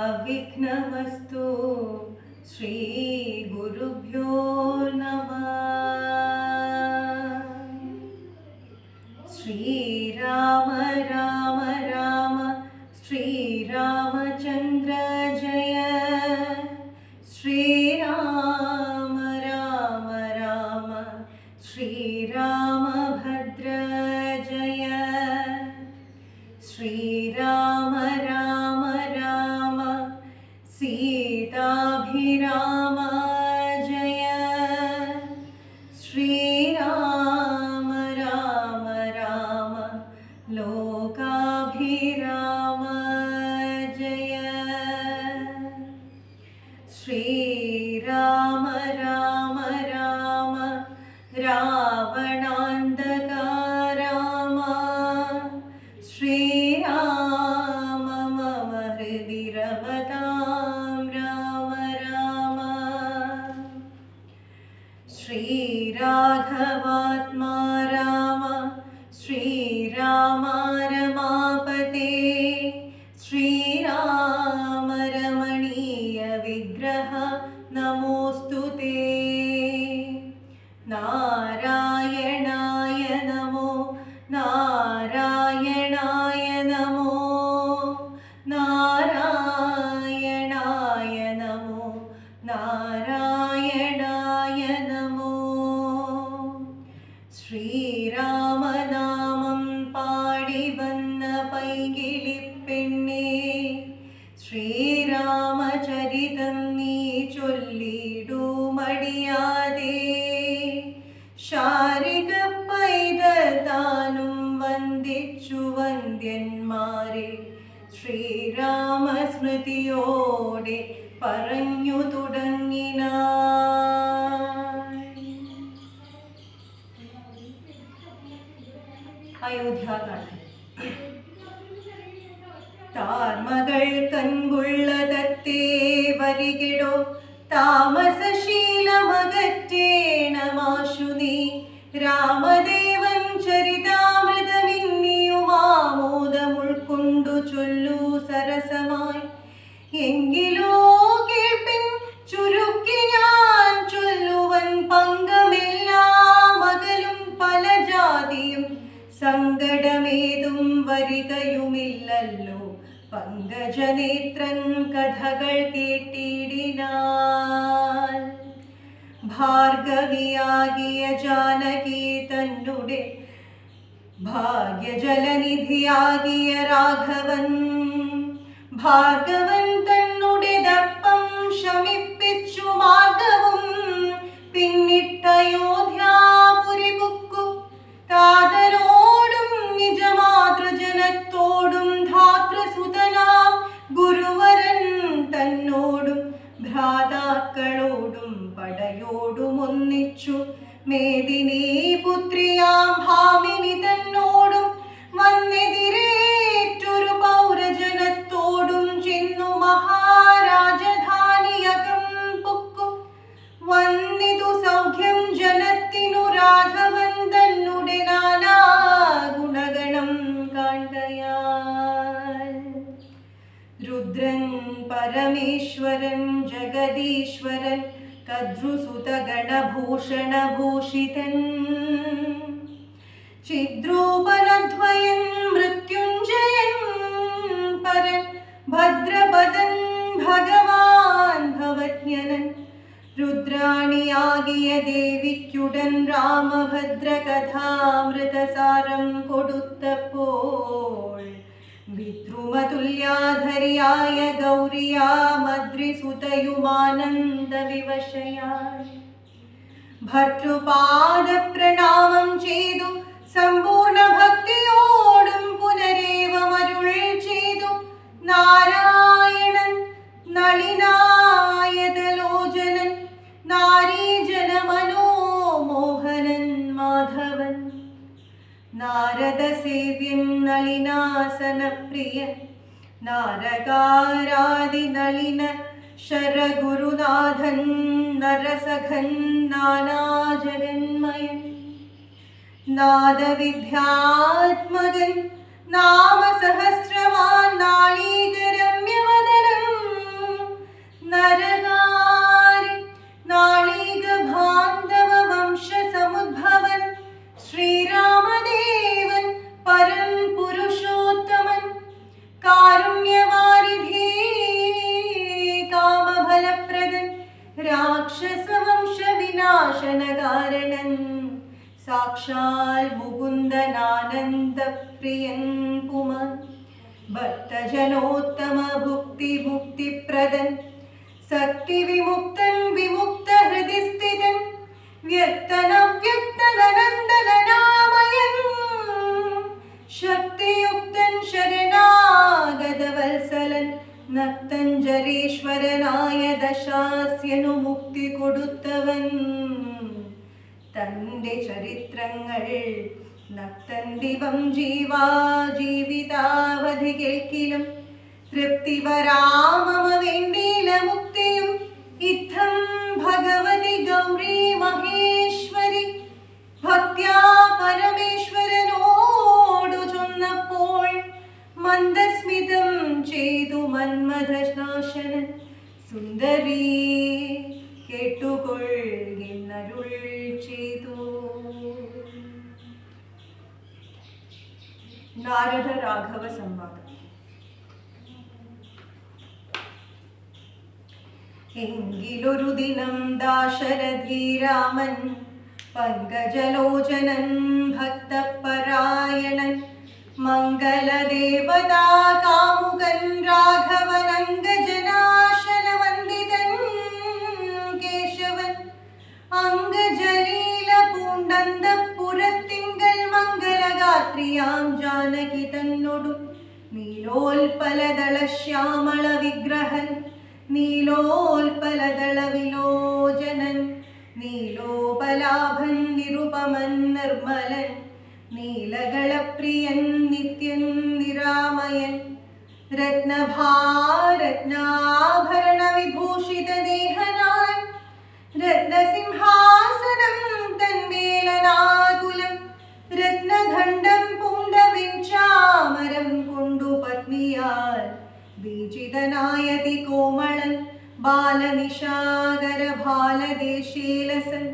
अविघ्नमस्तु। श्री गुरुभ्यो नमः। श्रीराम राम राम श्रीरामचन्द्र जय। श्रीराम राम राम श्रीरामभद्र जय। श्रीराम राम राम सीताभिराम जय। श्रीराम राम राम लोकाभिराम जय। श्रीराम राम राम रावणान्तका राम। श्रीराम मम हृदि रमतां राम राम। श्रीराघवात्मा राम श्रीराम रमापते। श्रीराम रमणीय विग्रह नमोस्तुते। नारायणाय नमो नारायणाय नमो नारायणाय नमो नारायणाय नमो। ശ്രീരാമനാമം പാടി വന്ന പൈകിളിപ്പെണ്ണേ, ശ്രീരാമചരിതം നീ ചൊല്ലിടൂ മടിയാതെ. ശാരിക പൈതൽ താനും വന്ദിച്ചു വന്ദ്യന്മാരെ, ശ്രീരാമസ്മൃതിയോടെ പറഞ്ഞു തുടങ്ങിന. അയോധ്യാകാന്ഡം. താർമകൾ കൺകുള്ളതത്തേ വരികിടോ, താമസശീലമകറ്റേണമാശു നീ. രാമദേവൻ ചരിതാമൃതമിന്നിയുമാമോദം ഉൾക്കൊണ്ടു ചൊല്ലൂ സരസമായി. എങ്കിലോ കേൾപ്പിൻ ചുരുക്കി ഞാൻ ചൊല്ലുവൻ പങ്കമെല്ലാം അകലും പല ജാതിയും. സങ്കടമേതും വരികയുമില്ലല്ലോ പങ്കജനേത്രൻ കഥകൾ കേട്ടിടിനാൻ. ഭാർഗവിയാകിയ ജാനകി തന്നുടെ ഭാഗ്യജലനിധിയാകിയ രാഘവൻ. ഭാർഗവൻ തന്നുടെ ദർപ്പം ശമിപ്പിച്ചു മാർഗവും പിന്നിട്ടയോധ്യാപുരി പുക്കു. താതനോടും നിജമാതൃജനത്തോടും ധാതൃസുതനാം ഗുരുവരൻ തന്നോടും ഭ്രാതാക്കളോടും പടയോടും ഒന്നിച്ചു. മേദിനീ പുത്രിയാം ഭാമിനി തന്നോടും വന്നെതിരേറ്റൊരു പൗരജനത്തോടും ചെന്നു മഹാരാജധാനിയകം പുക്കു. വന്നിതു സൗഖ്യം ജനത്തിനു രാഘവൻ തന്നുടെ നാനാ ഗുണഗണം കാൺകയാൽ. രുദ്രൻ പരമേശ്വരൻ ജഗദീശ്വരൻ കദ്രുസുതഗണഭൂഷണഭൂഷിതൻ. ചിദ്രൂപനദ്വയൻ മൃത്യുഞ്ജയൻ പരൻ ഭദ്രപദൻ ഭഗവാൻ ഭവജ്ഞനൻ. രുദ്രാണിയാകിയ ദേവിക്കുടൻ രാമഭദ്ര കഥാമൃതസാരം കൊടുത്തപ്പോൾ, വിദ്രുമതുല്യാധരിയായ ഗൗരിയാമദ്രിസുതയുമാനന്ദ വിവശയായി ഭർതൃപാദ പ്രണാമം ചെയ്തു. സമ്പൂർണ്ണ ഭക്തിയോടും പുനരേവമരുൾ ചെയ്തു. നാരായണൻ നളിനായതലോചനൻ നാരീജന മനോമോഹനൻ മാധവൻ. നാരദസേവ്യൻ നളിനാസനപ്രിയൻ നാരകാരാദി നളിന ശരഗുരുനാഥൻ നരസഖൻ നാനാജഗന്മയൻ. നാദവിദ്യാത്മകൻ നാമസഹസ്രവാൻ നാളീകരമ്യവദനം പ്രിയൻ പുമാൻ ഭക്തജനോത്തമ ഭുക്തി മുക്തിപ്രദൻ സത്യവിമുക്തൻ വിമുക്ത ഹൃദിസ്ഥിതൻ വ്യക്തനവ്യക്തനനന്ദനനാമയൻ ശക്തിയുക്തൻ ശരണാഗതവത്സലൻ നക്തഞ്ജരീശ്വരനായ ദശാസ്യനു മുക്തി കൊടുത്തവൻ തന്റെ ചരിത്രങ്ങൾ നക്തന്തിവം ജീവിതാവധി കേൾക്കിലും തൃപ്തി വരാമമ വേണ്ടീല മുക്തിയും ഇത്തം ഭഗവതി ഗൗരി മഹേശ്വരി ഭക്ത്യാ പരമേശ്വരനോടു ചൊന്നപ്പോൾ മന്ദസ്മിതം ചെയ്തു മന്മഥനാശനൻ സുന്ദരീ കേട്ടുകൊള്ളുന്നരുൾ ചെയ്തു. നാരദ രാഘവ സംവാദം. എങ്കിലൊരു ദിനം ദാശരഥീരാമൻ പങ്കജലോചനൻ ഭക്തപരായണൻ മംഗളദേവതാ കാമുകൻ രാഘവനംഗജനാശന വന്ദിതൻ കേശവൻ അംഗജലീല പൂണ്ടന്തപുരത്തിങ്കൽ മംഗളഗാത്രിയാം ജാനകി തന്നൊടും നീലോൽപലദള ശ്യാമള വിഗ്രഹൻ നീലോൽപലദള വിലോചനൻ നീലോപലാഭൻ നിരുപമൻ നിർമ്മലൻ നീലകളപ്രിയൻ നിത്യൻ നിരാമയൻ രത്നഭാരത്നാഭരണ വിഭൂഷിത ദേഹനാൻ രത്നസിംഹാസനം തന്മേലനാകുലം രത്നഖണ്ഡം പൂണ്ടവിൻ ചാമരം കൊണ്ടു പത്നിയാൽ വീജിതനായതി കോമളൻ ബാലനിശാകര ബാലദേശീലസൻ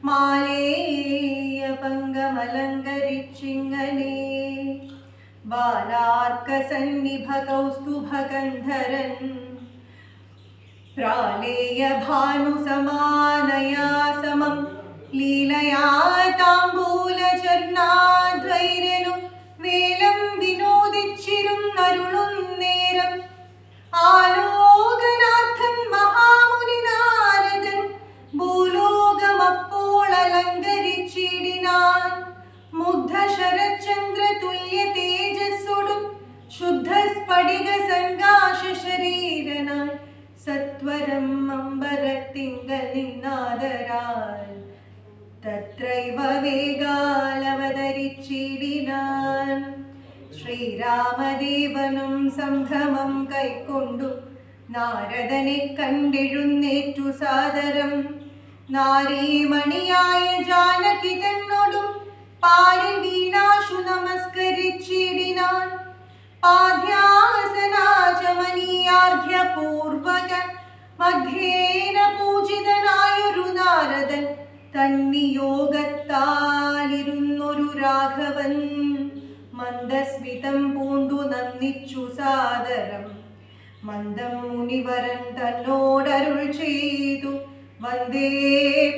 മാലേയ പങ്കമലങ്കരിച്ചിങ്ങനെ ബാലാർക്ക സന്നിഭ കൗസ്തുഭഗന്ധരൻ പ്രാലേയ ഭാനു സമാനയാ സമം ലീലയാ താംബൂല ചർണാധ്വൈര്യനു വേലം വിനോദിച്ചിരുന്നരുളും നേരം ആലോകനാർത്ഥൻ മഹാമുനി നാരദൻ ഭൂലോകമപ്പോൾ അലങ്കരിച്ചിടിനാൻ മുഗ്ധ ശരചന്ദ്ര തുല്യ തേജസ്സോടും ശുദ്ധ സ്ഫടിക സംകാശ ശരീരനായി സത്വരം അമ്പരത്തിങ്കൽ നിന്നാദരാൽ തത്രൈവ വേഗാലവതരിച്ചിടിനാൻ ശ്രീരാമദേവനും സംഭ്രമം കൈക്കൊണ്ടു നാരദനെ കണ്ടെഴുന്നേറ്റു സാദരം നാരീമണിയായ ജാനകി തന്നോടും പാരിൽ വീണാശു നമസ്കരിച്ചിടിനാൻ പാദ്യാസനാചമനീയാർഘ്യപൂർവക മധ്യേന പൂജിതനായൊരു നാരദൻ തന്നിയോഗത്താലിരുന്നൊരു രാഘവൻ മന്ദസ്മിതം പൂണ്ടു നന്ദിച്ചു സാദരം മന്ദം മുനിവരൻ തന്നോടരുൾ ചെയ്തു വന്ദേ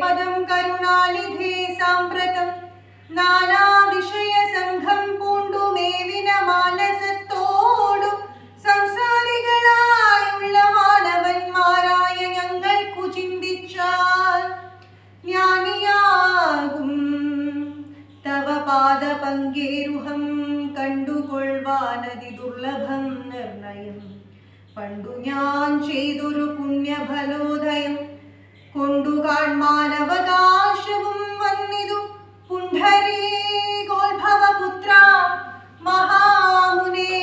പദം കരുണാനിധേ സാമ്പ്രതം നാനാ വിഷയ സംഘം പൂണ്ടു മേവിന മാനസത്തോടു സംസാരികളായുള്ള മാനവന്മാരായ ഞങ്ങൾക്കു ചിന്തിച്ചാൽ ജ്ഞാനിയാകും തവ പാദപങ്കേരുഹം കണ്ടുകൊള്ളുവാനതി ദുർലഭം നിർണയം പണ്ടു ഞാൻ ചെയ്തൊരു പുണ്യഫലോദയം കൊണ്ടു കാൺമാനവകാശവും വന്നിതു പുണ്ഡരീകോത്ഭവപുത്ര മഹാമുനേ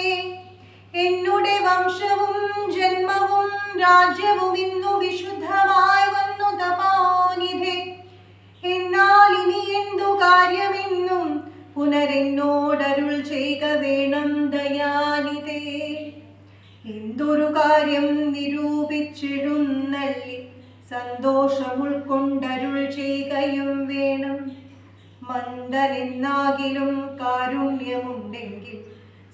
എന്നുടെ വംശവും ജന്മവും രാജ്യവും ഇന്നു വിശുദ്ധമായി വന്നു തപോനിധേ എന്നാൽ ഇനി എന്തു കാര്യമെന്നും പുനരെന്നോടരുൾ ചെയ്ക വേണം ദയാനിധേ എന്തൊരു കാര്യം നിരൂപിച്ചിടുന്നള്ളി സന്തോഷം ഉൾക്കൊണ്ടരുൾ ചെയ്യുകയും വേണം മന്ദനെന്നാകിലും കാരുണ്യമുണ്ടെങ്കിൽ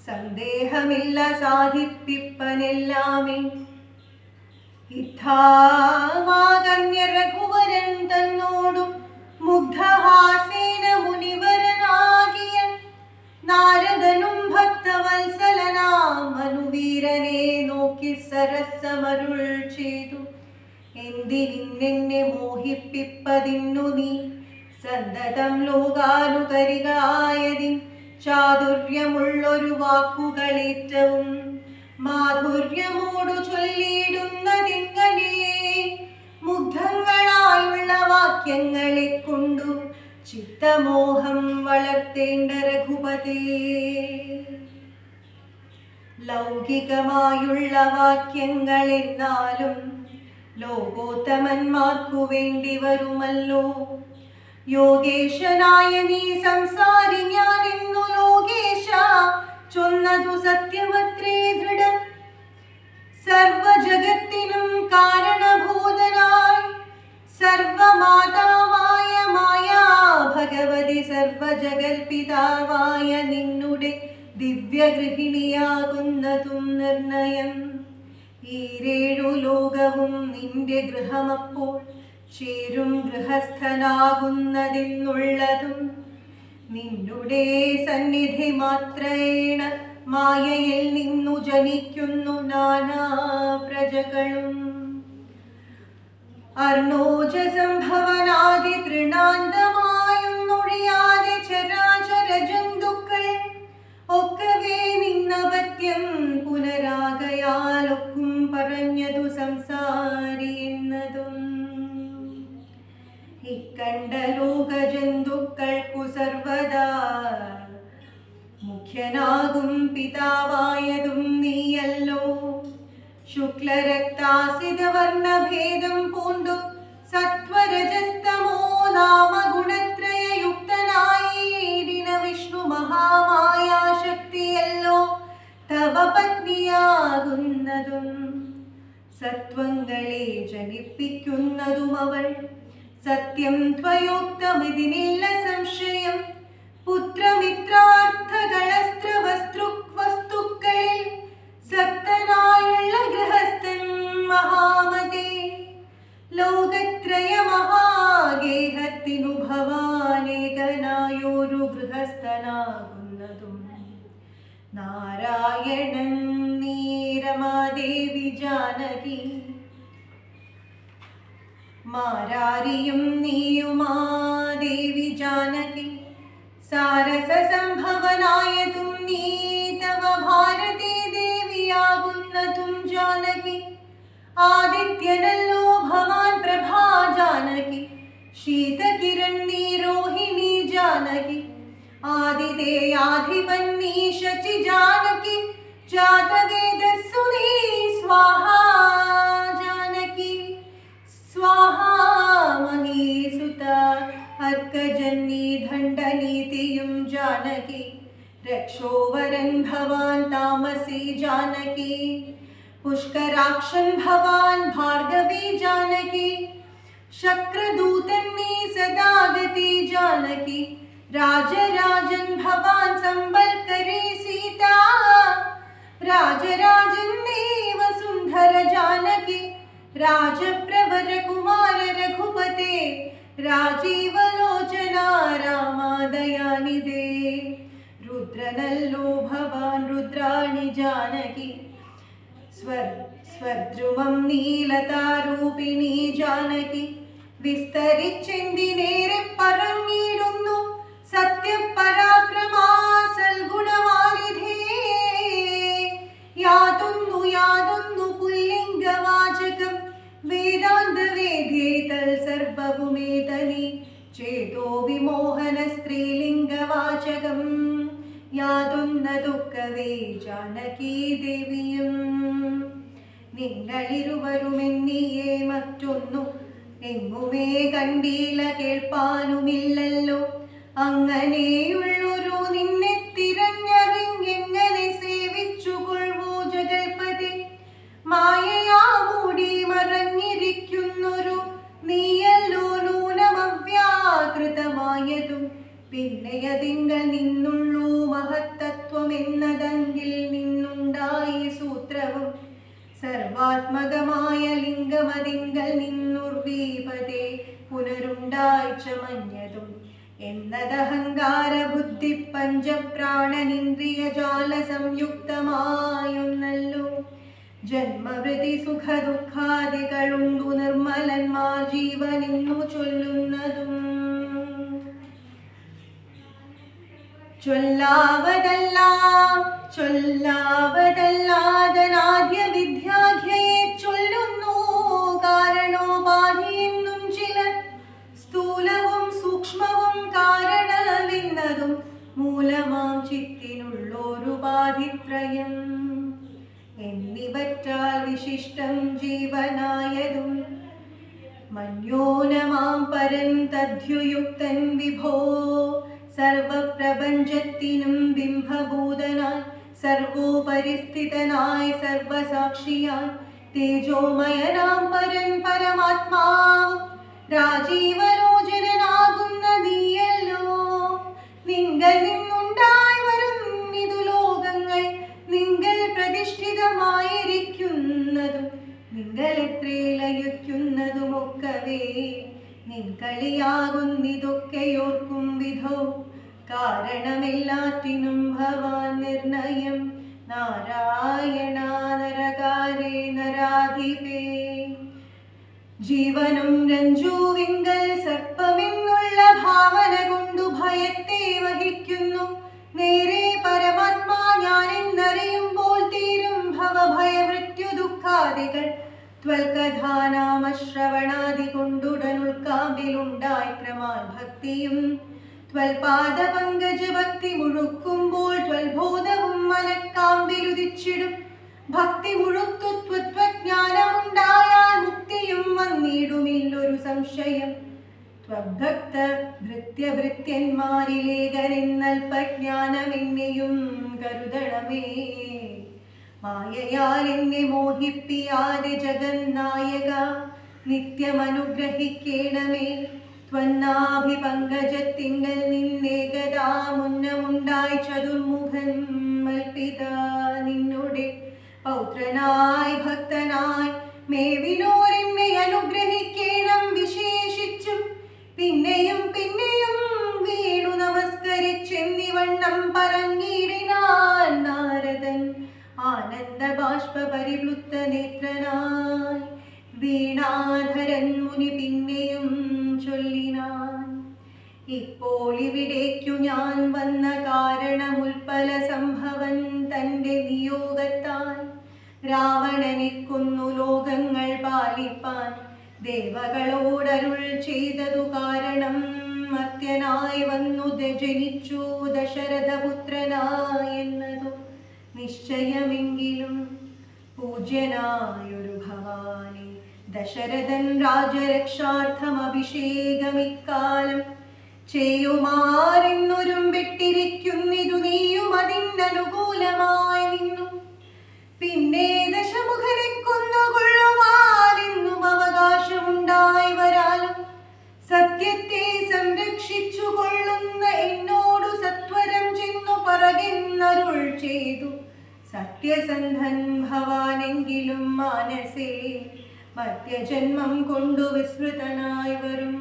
സന്ദേഹമില്ല സാധിപ്പിപ്പനെല്ലാമേ ഇത്ഥാമാകന്യ രഘുവരൻ തന്നോടും മുഗ്ധഹാസേന മുനിവരനാകിയ നാരദനും ഭക്തവത്സലനാം മനുവീരനെ നോക്കി സരസമരുൾ ചെയ്തു. എന്തിനിന്നെ മോഹിപ്പിപ്പതിന്നു നീ സന്തതം ലോകാനുകരികായതിൻ ചാതുര്യമുള്ളൊരു വാക്കുകളേറ്റവും മാധുര്യമോടു ചൊല്ലിയിടുന്നതിങ്ങനെ മുഗ്ധങ്ങളായുള്ള വാക്യങ്ങളെ കൊണ്ടു ചിത്തമോഹം വളർത്തേണ്ട രഘുപതേ. ലൗകികമായുള്ള വാക്യങ്ങൾ എന്നാലും ലോകോത്തമന്മാർക്കു വേണ്ടി വരുമല്ലോ. യോഗേശനായ നീ സംസാരി ഞാനെന്നു ലോകേശ ചൊന്നതു സത്യമത്രേ ദൃഢം. സർവജഗത്തിനും കാരണഭൂതനായി സർവമാതാവായ മായാ ഭഗവതി സർവജഗൽപിതാവായ നിന്നുടെ ദിവ്യഗൃഹിണിയാകുന്നതും നിർണയം. ഈരേഴു ലോകവും നിന്റെ ഗൃഹമപ്പോൾ ചേരും ഗൃഹസ്ഥനാകുന്നതെന്നുള്ളതും നിന്നുടെ സന്നിധി മാത്രേണ മായയിൽ നിന്നു ജനിക്കുന്നു നാനാ പ്രജകളും. അർണോജസംഭവനാദി തൃണാന്തമായൊന്നൊഴിയാതെ ചരാചര ജന്തുക്കൾ ഒക്കവേ നിന്നപത്യം പുനരാകയാലൊക്കും പറഞ്ഞതു സംസാരി എന്നതും. ഇക്കണ്ട ലോകജന്തുക്കൾക്കു സർവദാ മുഖ്യനാകും പിതാവായതും നീയല്ലോ. ശുക്ലരക്താസിതവർണഭേദം പൂണ്ടു സത്വരജസ്തമോ നാമഗുണത്രയയുക്തനായിടിന വിഷ്ണു മഹാമായാശക്തിയല്ലോ തവ പത്നിയാകുന്നതും. സത്വങ്ങളെ ജനിപ്പിക്കുന്നതും അവൾ സത്യം ത്വയോക്തമിതിനില്ല സംശയം. പുത്രമിത്രാർത്ഥകളസ്ത്രവസ്തുക്കളിൽ സക്തനായുള്ള ഗൃഹസ്ഥൻ മഹാമതേ. ലോകത്രയ മഹാഗേഹത്തിനു ഭവാനേകനായൊരു ഗൃഹസ്ഥനാകുന്നതും നാരായണൻ നീരമാദേവി ജാനകി. മാരാരിയും നീയുമാദേവി ജാനകി സാരസ സംഭവനായതും നീ തവ ഭാരതീ ദേവിയാകുന്നതും ജാനകി. ആദിത്യനല്ലോ ഭവാൻ പ്രഭാ ജാനകി. ശീതകിരൺ നീ രോഹിണി ജാനകി. ആദിദേയാധിപൻ നീ ശചി ജാനകി. ജാതവേദസ്സു നീ സ്വാഹാ ജാനകി. സ്വാഹാ മഹീസുത അർക്കജന്നി ദണ്ഡനീതിയും ജാനകി. രക്ഷോവരൻ ഭവാൻ താമസി ജാനകി. പുഷ്കരാക്ഷൻ ഭവാൻ ഭാർഗവി ജാനകി. ശക്രദൂതൻ നീ സദാഗതി ജാനകി. രാജരാജൻ ഭവാൻ സംബൽക്കരി സീതാ. രാജരാജൻ നീ വസുന്ധര ജാനകി. രാജപ്രവര കുമാര രഘുപതേ. രാജീവലോചന രാമദയാനിധേ. രുദ്രനല്ലോ ഭവാൻ രുദ്രാണി ജാനകി. സ്വർദ്രുമം നീലതാരൂപിണി ജാനകി. വിസ്തരിച്ചെന്തിനേറെ പറഞ്ഞിടുന്നു സത്യപരാക്രമാ സൽഗുണവാരിധേ. യാതൊന്നു പുല്ലിംഗവാചകം വേദാന്ത വേദേതൽ സർവവുമേതനി. ചേതോ വിമോഹന സ്ത്രീലിംഗവാചകം യാതൊന്നതൊക്കവേ ജാനകീ ദേവിയും. നിങ്ങളിരുവരുമെന്നിയേ മറ്റൊന്നു എങ്ങുമേ കണ്ടീല കേൾപ്പാനുമില്ലല്ലോ. അങ്ങനെയുള്ളൊരു നിന്നെ തിരഞ്ഞറിഞ്ഞെങ്ങനെ സേവിച്ചുകൊള്ളൂ ജഗൽപതി. മായയാ മൂടി മറഞ്ഞിരിക്കുന്നൊരു നീയല്ലോ നൂനമവ്യാകൃതമായതും. പിന്നെയതിങ്കൽ നിന്നുള്ളൂ മഹത്തത്വമെന്നതെങ്കിൽ നിന്നുണ്ടായി സൂത്രവും. സർവാത്മകമായ ലിംഗമതിങ്കൽ നിന്നുർവീപതേ പുനരുണ്ടാഴ്ച മഞ്ഞതും. എന്നതഹങ്കാര ബുദ്ധി പഞ്ചപ്രാണനിന്ദ്രിയജാല സംയുക്തമായൊന്നല്ലോ. ജന്മവൃതി സുഖ ദുഃഖാദികളുണ്ടു നിർമ്മലന്മാർ ജീവനിന്നു ചൊല്ലുന്നതും. ചൊല്ലാവതല്ലാതനാദ്യ വിദ്യാഖ്യയെ ചൊല്ലുന്നു കാരണോപാധിയെന്നും ചിലർ. സ്ഥൂലവും സൂക്ഷ്മവും കാരണമെന്നതും മൂലമാം ചിത്തിനുള്ളോരുപാധിത്രയം എന്നിവറ്റാൽ വിശിഷ്ടം ജീവനായതും. മന്യോനമാം പരൻ തദ്യുയുക്തൻ വിഭോ സർവപ്രപഞ്ചത്തിനും ബിംബഭൂതനായി സർവോപരിസ്ഥിതനായി സർവസാക്ഷിയായി തേജോമയനാം പരൻ പരമാത്മാവ് രാജീവലോചനാകുന്ന നീയല്ലോ. നിങ്കൽ നിന്നുണ്ടായി വരുന്നിതു ലോകങ്ങൾ നിങ്കൽ പ്രതിഷ്ഠിതമായിരിക്കുന്നതും നിങ്ങൾ എത്രേ ലയിക്കുന്നതുമൊക്കവേ നിൻകളിയാകുന്നിതൊക്കെയോർക്കും വിധോ. കാരണമെല്ലാറ്റിനും ഭവാൻ നിർണയം നാരായണ നരകാരേ നരാധിപേ. ജീവനും രഞ്ജുവിങ്കൽ സർപ്പമെന്നുള്ള ഭാവന കൊണ്ടു ഭയത്തെ വഹിക്കുന്നു. നേരെ പരമാത്മാ ഞാനെന്നറിയുമ്പോൾ തീരും ഭവഭയ മൃത്യു ദുഃഖാദികൾ. ത്വൽകഥാനാമശ്രവണാദി കൊണ്ടുടനുൾക്കാമ്പിലുണ്ടായി ക്രമാൽ ഭക്തിയും. ത്വൽപാദ പങ്കജ ഭക്തി മുഴുക്കുമ്പോൾ ത്വൽബോധവും മനക്കാമ്പിലുദിച്ചിടും. ഭക്തി മുഴുത്തു ത്വജ്ഞാനമുണ്ടായാൽ മുക്തിയും വന്നിടുമില്ലൊരു സംശയം. ത്വഭക്ത ഭൃത്യഭൃത്യന്മാരിലേകനെന്നൽപജ്ഞാനമെന്നെയും കരുതണമേ. മായയാൽ എന്നെ മോഹിപ്പിയാതെ ജഗന്നായക നിത്യമനുഗ്രഹിക്കേണമേ. ത്വന്നാഭിപങ്കജത്തിങ്കൽ നിന്നേകദാ മുന്നമുണ്ടായി ചതുർമുഖൻ മൽപിത നിന്നുടെ പൗത്രനായി ഭക്തനായി മേവിനോരെന്നെ അനുഗ്രഹിക്കേണം വിശേഷിച്ചും. പിന്നെയും പിന്നെയും വീണു നമസ്കരിച്ചെന്നിവണ്ണം പറഞ്ഞിടിനാൻ നാരദൻ ആനന്ദ ബാഷ്പ പരിപ്ലുപ്ത നേത്രനായി. വീണാധരൻ മുനി പിന്നെയും ചൊല്ലിനാൻ. ഇപ്പോൾ ഇവിടേക്കു ഞാൻ വന്ന കാരണമുൽപ്പല സംഭവൻ തന്റെ നിയോഗത്താൽ രാവണനെ കൊന്നു ലോകങ്ങൾ പാലിപ്പാൻ ദേവകളോടരുൾ ചെയ്തതു കാരണം. മർത്യനായി വന്നു ജനിച്ചു ദശരഥപുത്രനായെന്നതു നിശ്ചയമെങ്കിലും പൂജ്യനായൊരു ഭവാനെ ദശരഥൻ രാജരക്ഷാർത്ഥം അഭിഷേകമിക്കാലം ചെയ്യുമാറിന്നൊരും വെട്ടിരിക്കുന്നിതു നീയും അതിനനുകൂലമായി നിന്നു. പിന്നെ ദശമുഖനെ കൊന്നുകൊള്ളുവാനെന്നും അവകാശമുണ്ടായി വരാലും സത്യത്തെ സംരക്ഷിച്ചു കൊള്ളുന്ന എന്നോടു സത്വരം ചെന്നു പറകെന്നരുൾ ചെയ്തു. സത്യസന്ധൻ ഭവാനെങ്കിലും മാനസേ മധ്യജന്മം കൊണ്ടു വിസ്മൃതനായി വരും.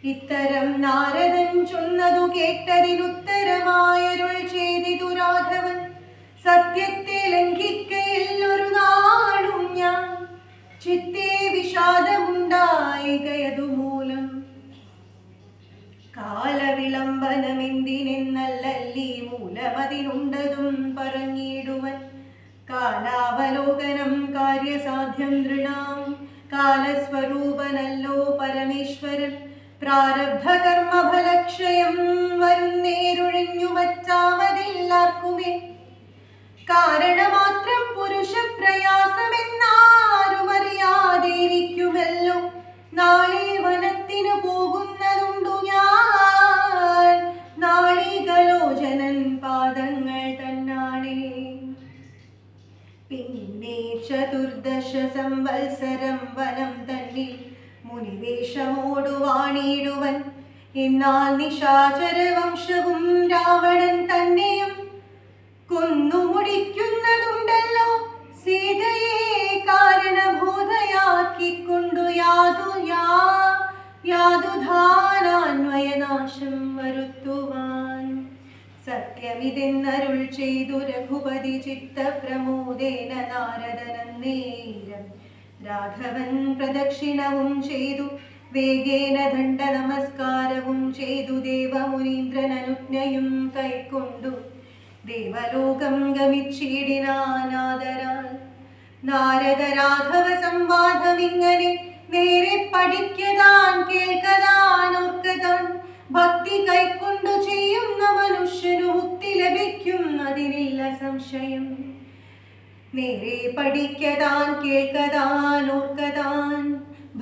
ഇത്തരം നാരദൻ ചൊന്നതു കേട്ടതിനുത്തരമായരുൾ ചെയ്തിതു രാഘവൻ. സത്യത്തെ ലംഘിക്കയില്ലൊരു നാളും ഞാൻ ചിത്തേ വിഷാദമുണ്ടായികയതുമൂലം. കാലവിളംബനമെന്തിനെന്നല്ലല്ലീ മൂലമതിനുണ്ടതും പറഞ്ഞിടുവൻ. കാലാവലോകനം കാര്യസാധ്യം നൃണാം കാലസ്വരൂപനല്ലോ പരമേശ്വരൻ. പ്രാരബ്ധ കർമ്മഫലക്ഷയം വരുന്നേരൊഴിഞ്ഞു വച്ചാമതില്ലാർക്കുമേ. കാരണമാത്രം പുരുഷ പ്രയാസമെന്നാരുമറിയാതിരിക്കുമല്ലോ. നാളെ വനത്തിനു പോകുന്നതുണ്ടു ഞാൻ നാളികലോചനൻ പാദങ്ങൾ തന്നാണേ. പിന്നെ ചതുർദശ സംവത്സരം വനം തന്നിൽ മുനിവേഷമോടു വാണിടുവൻ. എന്നാൽ നിശാചര വംശവും രാവണൻ തന്നെയും കൊന്നുമുടിക്കുന്നതുണ്ടല്ലോ. സീതയെ കാരണബോധയാക്കിക്കൊണ്ടു യാതുധാനാന്വയ ഭയനാശം വരുത്തുവാൻ. സത്യമിതെന്നരുൾ ചെയ്തു രഘുപതി ചിത്തപ്രമോദേന നാരദനന്നേരം. രാഘവൻ പ്രദക്ഷിണവും ചെയ്തു വേഗേന ദണ്ഡ നമസ്കാരവും ചെയ്തു ദേവമുനീന്ദ്രൻ അനുജ്ഞയും കൈക്കൊണ്ടു ദേവലോകം ഗമിച്ചിടിനാനാദരാൽ. നാരദ രാഘവ സംവാദമിങ്ങനെ നേരെ പഠിക്കതാൻ കേൾക്കതാൻ ഓർക്കതാൻ. ഭക്തി കൈക്കൊണ്ടു ചെയ്യുന്ന മനുഷ്യനു മുക്തി ലഭിക്കും, അതിനില്ല സംശയം. നേരെ പഠിക്കതാൻ കേൾക്കതാൻ ഓർക്കതാൻ.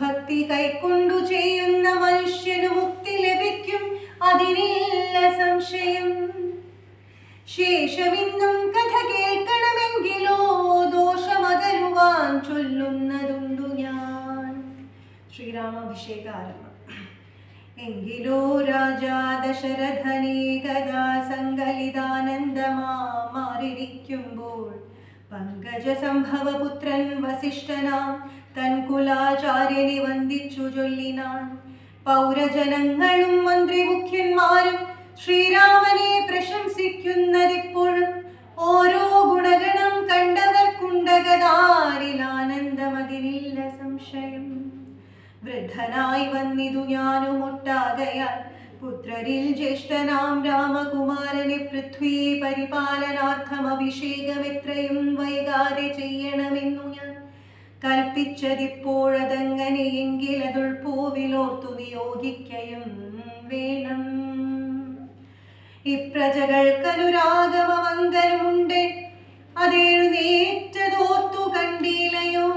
ഭക്തി കൈക്കൊണ്ടു ചെയ്യുന്ന മനുഷ്യനു മുക്തി ലഭിക്കും, അതിനില്ല സംശയം. ശേഷമിന്നും കഥ കേൾക്കണമെങ്കിലോ ദോഷമകലുവാൻ ചൊല്ലുന്നതുണ്ടു ഞാൻ. ശ്രീരാമാഭിഷേകാരംഭം. എങ്കിലോ രാജാ ദശരഥനേകദാ സങ്കലിതാനന്ദമാറിയിരിക്കുമ്പോൾ പങ്കജ സംഭവപുത്രൻ വസിഷ്ഠനാം തൻ കുലാചാര്യനെ വന്ദിച്ചു ചൊല്ലിനാൻ. പൗരജനങ്ങളും മന്ത്രിമുഖ്യന്മാരും ശ്രീരാമനെ പ്രശംസിക്കുന്നതിപ്പോഴും ഓരോ ഗുണഗണം കണ്ടവർക്കുണ്ടകതാരിൽ ആനന്ദമതിനില്ല സംശയം. വൃദ്ധനായി വന്നിതു ഞാനും ഒട്ടാകയാൽ പുത്രരിൽ ജ്യേഷ്ഠനാം രാമകുമാരനെ പൃഥ്വി പരിപാലനാർത്ഥം അഭിഷേകം എത്രയും വൈകാതെ ചെയ്യണമെന്നു ഞാൻ കൽപ്പിച്ചതിപ്പോഴതങ്ങനെയെങ്കിൽ അതുൾപ്പൂവിലോർത്തു നിയോഗിക്കയും വേണം. ഇപ്രജകൾക്കനുരാഗമമംഗലമുണ്ട്, അതെഴുന്നേറ്റതോർത്തു കണ്ടീലയോ.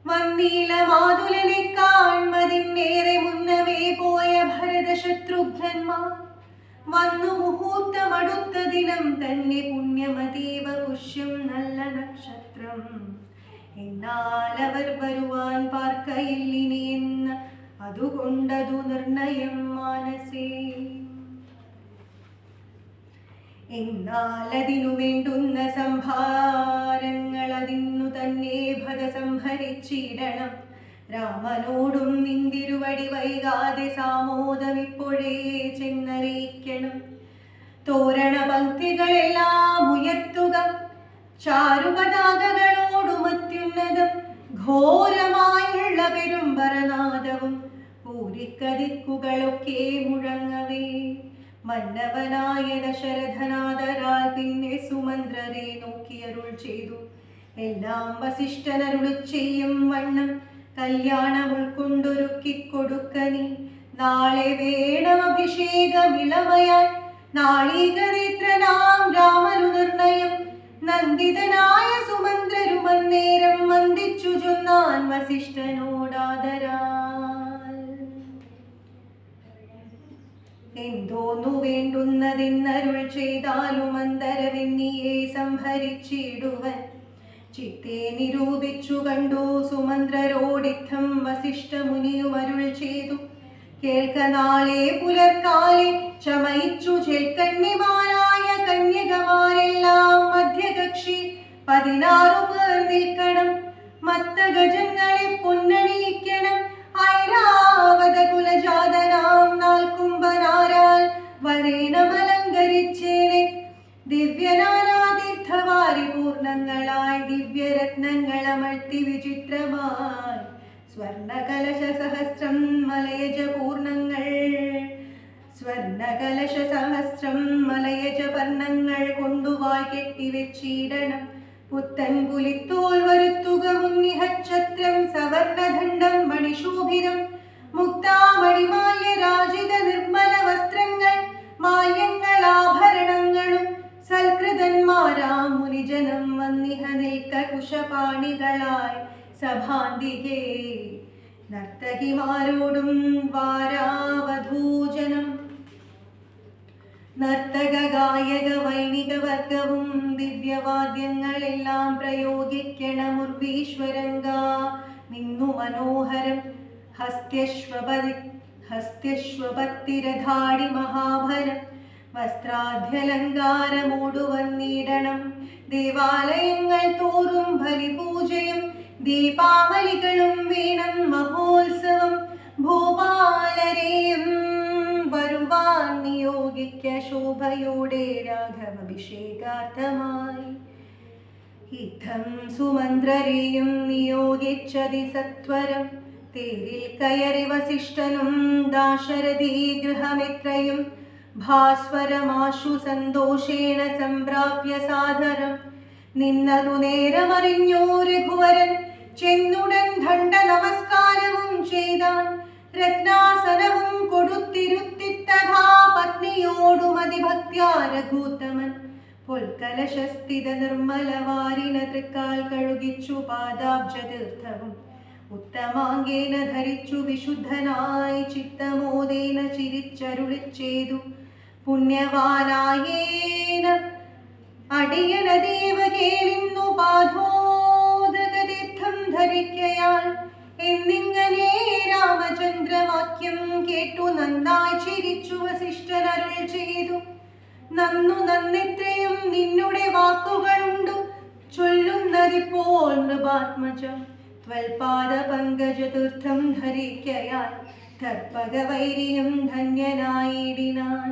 വന്നീല മാതുലനെ കാൺമതിന്നേറെ മുന്നമേ പോയ ഭരത ശത്രുഘ്നന്മാർ. വന്നു മുഹൂർത്തമടുത്ത ദിനം തന്നെ പുണ്യമതീവ പുഷ്യം നല്ല നക്ഷത്രം. എന്നാൽ അവർ വരുവാൻ പാർക്കയില്ലിനി എന്ന് അതുകൊണ്ടതു നിർണയം മാനസേ. എന്നാൽ അതിനു വേണ്ടുന്ന സംഭാരങ്ങൾ അതിന്നു തന്നെ ഭഗ സംഭരിച്ചിടണം. രാമനോടും നിന്തിരുവടി വൈകാതെ സാമോദമിപ്പോഴേ ചെന്നറിയിക്കണം. തോരണ പങ്ക്തികളെല്ലാം ഉയർത്തുക, ചാരുപതാകകളോടും അത്യുന്നതം ഘോരമായുള്ള പെരുമ്പറനാദവും പൂരിക്കതിക്കുകളൊക്കെ മുഴങ്ങവേ. മന്നവനായ ദശരഥനാദരാൽ പിന്നെ സുമന്ത്രരെ നോക്കിയരുൾ ചെയ്തു. എല്ലാം വസിഷ്ഠനരുളി ചെയ്യും വണ്ണം കല്യാണം ഉൾക്കൊണ്ടൊരുക്കിക്കൊടുക്കനി. നാളെ വേണം അഭിഷേകമിളമയായി നാളീകനേത്രനാം രാമനു നിർണയം. നന്ദിതനായ സുമന്ത്രരുമന്നേരം വന്ദിച്ചു ചൊന്നാൻ വസിഷ്ഠനോടാദരാൽ. എന്തോന്നു വേണ്ടുന്നതെന്നരുൾ ചെയ്താലും അന്തരവെന്നിയെ സംഭരിച്ചിടുവൻ. ചിത്തെ നിരൂപിച്ചു കണ്ടു സുമന്ത്രരോടിത്തം വസിഷ്ഠമുനിയും അരുൾ ചെയ്തു. കേൾക്ക നാളെ പുലർക്കാലെ ചമയിച്ചു ചെൽക്കണ്ണിമാരായ കന്യകമാരെല്ലാം മധ്യകക്ഷി 16 പേർ നിൽക്കണം. മത്തഗജങ്ങളെ പൊന്നണിയിക്കണം. ഐരാവത കുലജാതനാം നാൽക്കുംഭനാരാൽ വരേണമലങ്കരിച്ചേനെ. ദിവ്യനാനാതീർത്ഥവാരി പൂർണ്ണങ്ങളായി ദിവ്യരത്നങ്ങളമഴ്ത്തി വിചിത്രമായി സ്വർണകലശ സഹസ്രം മലയജ പൂർണ്ണങ്ങൾ. സ്വർണകലശ സഹസ്രം മലയജ പർണങ്ങൾ കൊണ്ടുവായി കെട്ടിവെച്ചിടണം. പുത്തൻ പുലിത്തോൽ വരുത്തുക മുന്നിഹച്ഛത്രം സവർണദണ്ഡം മണിശോഭിതം. മുക്താമണിമാല്യ രാജിത നിർമ്മല വസ്ത്രങ്ങൾ മാല്യങ്ങൾ ആഭരണങ്ങളും സൽകൃതന്മാരാം മുനിജനം വന്നിഹ നിൽക്ക കുശപാണികളായി സഭാന്തികേ. നർത്തകിമാരോടും വാരാവധൂജനം നർത്തക ഗായക വൈണിക വർഗവും ദിവ്യവാദ്യങ്ങളെല്ലാം പ്രയോഗിക്കണം. ഉർവീശ്വരംഗ നിന്നു മനോഹരം ഹസ്ത്യശ്വപത്തിരധാടി മഹാഭരം വസ്ത്രാധ്യലങ്കാരമോടു വന്നിടണം. ദേവാലയങ്ങൾ തോറും ബലിപൂജയും ദീപാവലികളും വേണം. മഹോത്സവം ഭൂപാലരെയും ശോഭയോടെ രാഘവഭിഷേകാർത്ഥമായി യുദ്ധം സുമന്ത്രരെയും നിയോഗിച്ചതി സത്വരം തേരിൽ കയറി വസിഷ്ഠനും ദാശരഥി ഗൃഹമിത്രയും ഭാസ്വരമാശു സന്തോഷേണ സംപ്രാപ്യ സാദരം നിന്നതു നേരമറിഞ്ഞു രഘുവരൻ ചെന്നുടൻ ദണ്ഡ നമസ്കാരവും ചെയ്താൻ രത്നാസനവും കൊടുത്തിരുത്തിത്തഥാ പത്നിയോടും അതിഭക്ത്യാ രഘൂത്തമൻ പൊൽക്കലശസ്ഥിത നിർമ്മലവാരിന തൃക്കാൽ കഴുകിച്ചു പാദാബ്ജതീർത്ഥവും ഉത്തമാംഗേന ധരിച്ചു വിശുദ്ധനായി ചിത്തമോദേന ചിരിച്ചരുളിച്ചേതു പുണ്യവാനായേന അടിയനദേവ കേളിന്നു പാദോദകതീർത്ഥം ധരിക്കയാൽ എന്നിങ്ങനെ രാമചന്ദ്രവാക്യം കേട്ടു നന്നായി ചിരിച്ചു വസിഷ്ഠനരുൾ ചെയ്തു നന്നെത്രയും നിന്നുടെ വാക്കുകളുണ്ടു ചൊല്ലുന്നതിപ്പോൾ നൃപാത്മജ ത്വൽപാദ പങ്കജതീർത്ഥം ധരിക്കയാൽ തർപ്പകവൈരിയും ധന്യനായിടിനാൻ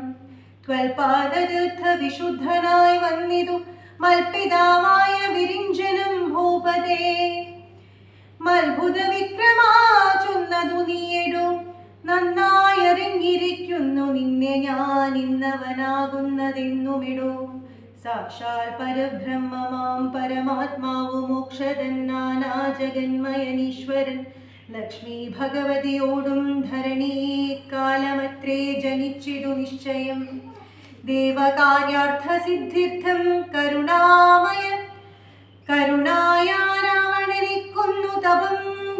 ത്വൽപാദതീർത്ഥ വിശുദ്ധനായി വന്നിതു മൽപിതാവായ വിരിഞ്ചനം ഭൂപതേ മത്ഭുത വിക്രമാ ചൊന്നതു നീയെടു നന്നായറിഞ്ഞിരിക്കുന്നു നിന്നെ ഞാൻ ഇന്നവനാകുന്നതെന്നുമിടൂ സാക്ഷാൽ പരബ്രഹ്മമാം പരമാത്മാവു മോക്ഷതന്നാനാ ജഗന്മയനീശ്വരൻ ലക്ഷ്മി ഭഗവതിയോടും ധരണീ കാലമത്രേ ജനിച്ചിതു നിശ്ചയം ദേവകാര്യാർത്ഥ സിദ്ധിർത്ഥം കരുണായ രാവണനിക്കൊന്നു തപം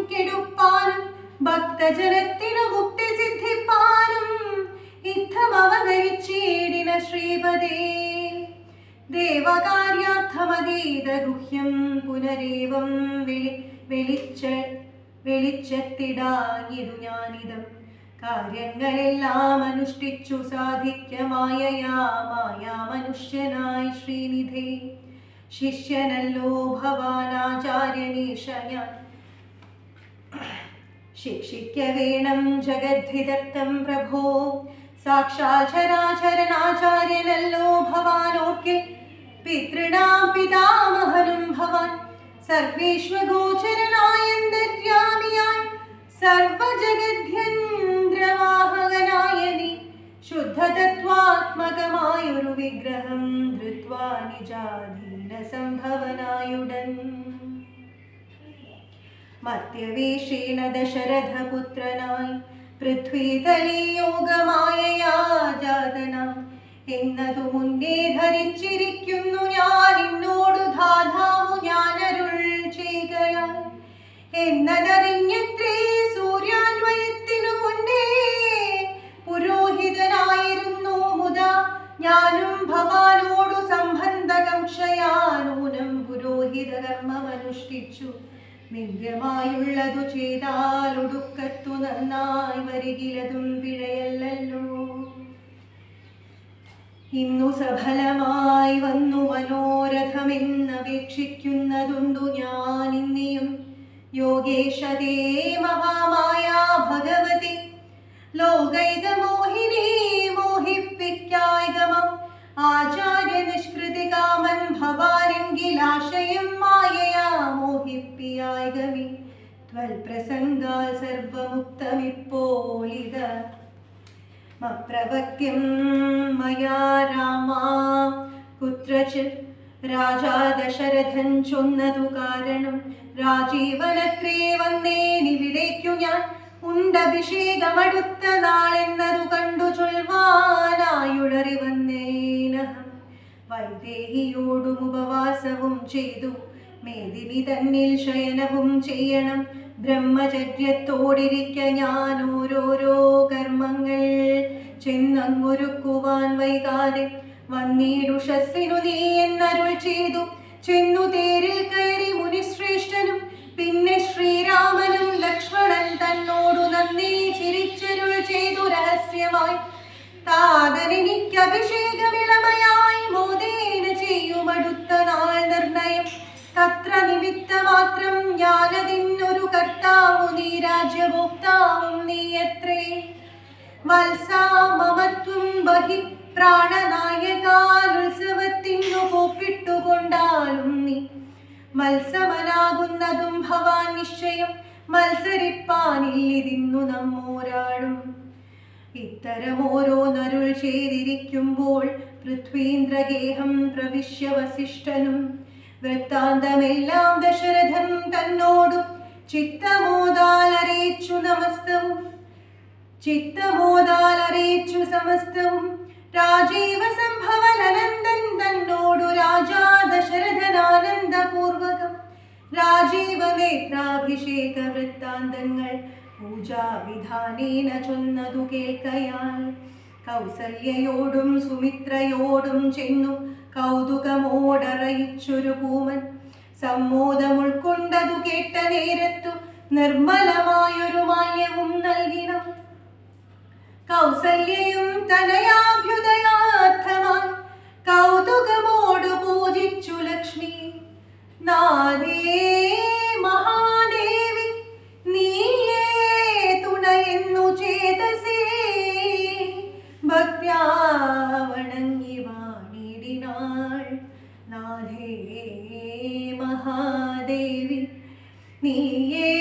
കെടുപ്പാനും ഭക്തജനത്തിനു മുക്തി സിദ്ധിപ്പാനും യുദ്ധം അവതരിച്ചേടിന ശ്രീപദേ ദേവകാര്യാർത്ഥമതീത ഗുഹ്യം പുനരേവം വെളിച്ചത്തിടാഞ്ഞിതു ഞാനിതം കാര്യങ്ങളെല്ലാം അനുഷ്ഠിച്ചു സാധിക്കമായമനുഷ്യനായി ശ്രീനിധേ ശിഷ്യനല്ലോ ഭവാനാചാര്യനീശ ഞാൻ ശിക്ഷിക്ക വേണം ജഗദ്ധിദത്തം പ്രഭോ സാക്ഷാൽ ചരാചരനാചാര്യനല്ലോ ഭവാനോർക്കിൽ പിതൃണാം പിതാമഹനും ഭവാൻ സർവേശ്വഗോചരനായന്തര്യാമിയായി സർവജഗദ്ധ്യന്ത്രവാഹകനായ നീ ശുദ്ധതത്വാത്മകമായൊരു വിഗ്രഹം ധൃത്വാ നിജാധീന സംഭവനായുടൻ മർത്യവേഷേണ ദശരഥപുത്രനായി പൃഥ്വീതലേ യോഗമായയാ ജാതനാം എന്നതു മുന്നേ ധരിച്ചിരിക്കുന്നു ഞാൻ എന്നോടു ധാതാവു ഞാനരുൾ ചെയ്യുകയാൽ എന്നതറിഞ്ഞത്രേ സൂര്യാന്വയത്തിനു മുന്നേ പുരോഹിതനായിരുന്നു മുതാ ഞാനും ഭവാനോടു സംബന്ധകംക്ഷയാനൂനം പുരോഹിത കർമ്മമനുഷ്ഠിച്ചു നിന്ദ്യമായുള്ളതു ചെയ്താൽ ഒടുക്കത്തു നന്നായി വരികിലതും പിഴയല്ലോ ഇന്നു സഫലമായി വന്നു മനോരഥമെന്നപേക്ഷിക്കുന്നതുണ്ടു ഞാൻ ഇന്നിയും യോഗേശതേ മഹാമായ ഭഗവതി ലോകൈകമോഹിനി മോഹിപ്പിക്കായികമം ആചാര്യ നിഷ്കൃതി കാമൻ ഭവാനെങ്കിലാശയം മായയാ മോഹിപ്പിയായികമി ത്വൽപ്രസംഗാൽ സർവമുക്തമിപ്പോളിത മപ്രവക്യം മയാ രാമാ കുത്രചിത് രാജാ ദശരഥൻ ചൊന്നതു കാരണം രാജീവനത്രേ വന്നേനിവിടേക്കു ഞാൻ ഉണ്ടഭിഷേകമടുത്ത നാളെന്നതു കണ്ടു ചൊൽവാനായുടറി വന്നേനഹം വൈദേഹിയോടും ഉപവാസവും ചെയ്തു മേദിനി തന്നിൽ ശയനവും ചെയ്യണം ബ്രഹ്മചര്യത്തോടിരിക്ക ഞാൻ ഓരോരോ കർമ്മങ്ങൾ ചെന്നങ്ങൊരുക്കുവാൻ വൈകാതെ വന്നീടുഷസ്സിനു നീ എന്നരുൾ ചെയ്തു ചെന്നു തേരിൽ കയറി മുനിശ്രേഷ്ഠനും പിന്നെ ശ്രീരാമനും ലക്ഷ്മണൻ തന്നോടു നന്ദി ചിരിച്ചരുൾ ചെയ്തു രഹസ്യമായി താതനെനിക്ക് അഭിഷേകമിളമയായി മോദേന ചെയ്യുമടുത്ത നാൾ നിർണയം തത്ര നിമിത്തമാത്രം ഞാനതിന്നൊരു കർത്താവു നീ രാജ്യഭോക്താവും നീ എത്രേ വത്സാ മമത്വം ബഹി പ്രാണനായകാലുത്സവത്തിനു കോപ്പിട്ടുകൊണ്ടാലും നീ മത്സമനാകുന്നതും ഭവാൻ നിശ്ചയം മത്സരിപ്പാനില്ലിതിന്നു നമ്മോരാടും. ഇത്തരമോരോന്നരുൾ ചെയ്തിരിക്കുമ്പോൾ പൃഥ്വീന്ദ്രഗേഹം പ്രവിശ്യ വസിഷ്ഠനും വൃത്താന്തമെല്ലാം ദശരഥൻ തന്നോടു ചിത്തമോദാലറിയിച്ചു സമസ്തവും. രാജീവ സംഭവനനന്ദൻ തന്നോടു രാജാ ദശരഥനാനന്ദപൂർവകം രാജീവനേത്രാഭിഷേക വൃത്താന്തങ്ങൾ പൂജാവിധാനേന ചൊന്നതു കേൾക്കയാൽ കൗസല്യയോടും സുമിത്രയോടും ചെന്നു കൗതുകമോടറിയിച്ചൊരു പൂമൻ സമ്മോദമുൾക്കൊണ്ടതു കേട്ട നേരത്തു നിർമ്മലമായൊരു മാല്യവും നൽകിണം. കൗസല്യയും തനയാഭ്യുദയാർത്ഥമായി കൗതുകമോടു പൂജിച്ചു ലക്ഷ്മി. നാദേ മഹാദേവി നീയേ തുണയെന്നു ചേതസേ ഭക്ത്യാ വണങ്ങി വാണിടിനാൾ. നാഥേ മഹാദേവി നീയേ